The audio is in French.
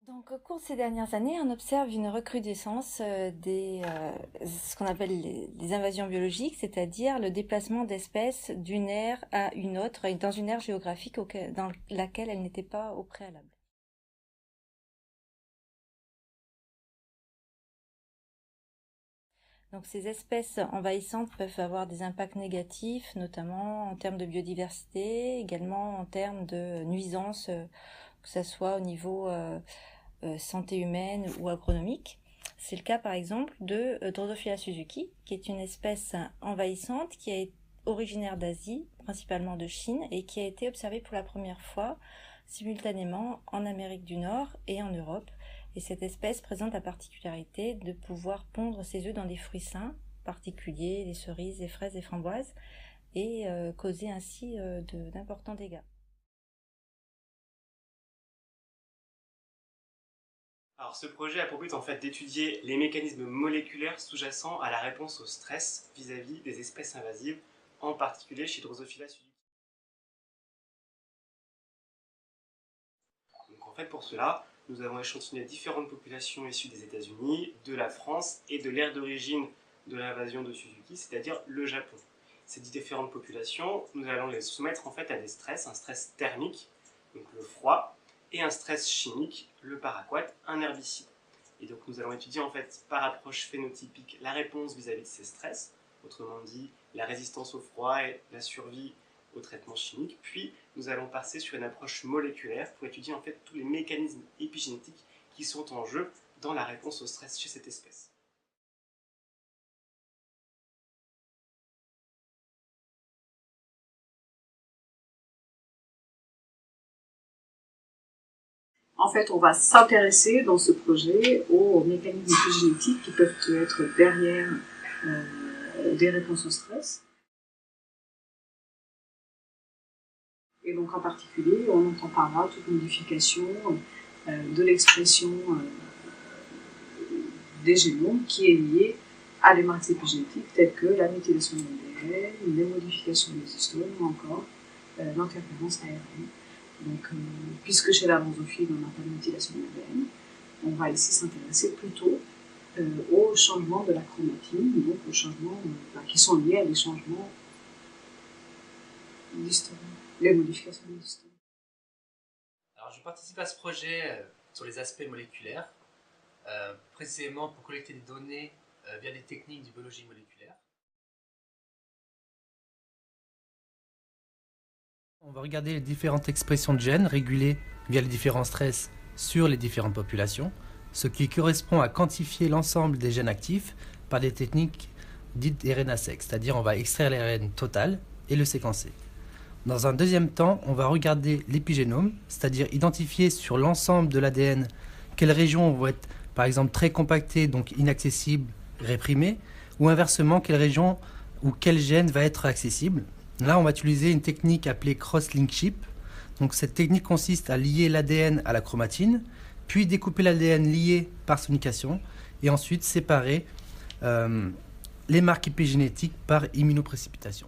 Donc, au cours de ces dernières années, on observe une recrudescence ce qu'on appelle les invasions biologiques, c'est-à-dire le déplacement d'espèces d'une aire à une autre, et dans une aire géographique dans laquelle elles n'étaient pas au préalable. Donc, ces espèces envahissantes peuvent avoir des impacts négatifs, notamment en termes de biodiversité, également en termes de nuisances, que ce soit au niveau santé humaine ou agronomique. C'est le cas par exemple de Drosophila suzuki, qui est une espèce envahissante qui est originaire d'Asie, principalement de Chine, et qui a été observée pour la première fois simultanément en Amérique du Nord et en Europe. Et cette espèce présente la particularité de pouvoir pondre ses œufs dans des fruits sains, particuliers, les cerises, les fraises et framboises, et causer ainsi d'importants dégâts. Alors ce projet a pour but en fait d'étudier les mécanismes moléculaires sous-jacents à la réponse au stress vis-à-vis des espèces invasives, en particulier chez Drosophila suzuki. Donc en fait pour cela, nous avons échantillonné différentes populations issues des États-Unis, de la France et de l'aire d'origine de l'invasion de Suzuki, c'est-à-dire le Japon. Ces différentes populations, nous allons les soumettre en fait à des stress, un stress thermique, donc le froid, et un stress chimique, le paraquat, un herbicide. Et donc nous allons étudier en fait par approche phénotypique la réponse vis-à-vis de ces stress, autrement dit la résistance au froid et la survie au traitement chimique, puis nous allons passer sur une approche moléculaire pour étudier en fait tous les mécanismes épigénétiques qui sont en jeu dans la réponse au stress chez cette espèce. En fait, on va s'intéresser dans ce projet aux mécanismes épigénétiques qui peuvent être derrière des réponses au stress. Et donc en particulier, on entend par là toute modification de l'expression des génomes qui est liée à des marques épigénétiques telles que la méthylation de l'ADN, les modifications des histones ou encore l'interférence ARN. Donc, puisque chez la drosophile, on n'a pas de méthylation de l'ADN, on va ici s'intéresser plutôt aux changements de la chromatine, donc aux changements qui sont liés à des changements d'histone, les modifications de l'histone. Alors, je participe à ce projet sur les aspects moléculaires, précisément pour collecter des données via des techniques de biologie moléculaire. On va regarder les différentes expressions de gènes régulées via les différents stress sur les différentes populations, ce qui correspond à quantifier l'ensemble des gènes actifs par des techniques dites RNA-seq, c'est-à-dire on va extraire l'ARN total et le séquencer. Dans un deuxième temps, on va regarder l'épigénome, c'est-à-dire identifier sur l'ensemble de l'ADN quelles régions vont être par exemple très compactées, donc inaccessibles, réprimées, ou inversement quelles régions ou quel gène va être accessible. Là, on va utiliser une technique appelée cross-link-ship. Donc cette technique consiste à lier l'ADN à la chromatine, puis découper l'ADN lié par sonication, et ensuite séparer les marques épigénétiques par immunoprécipitation.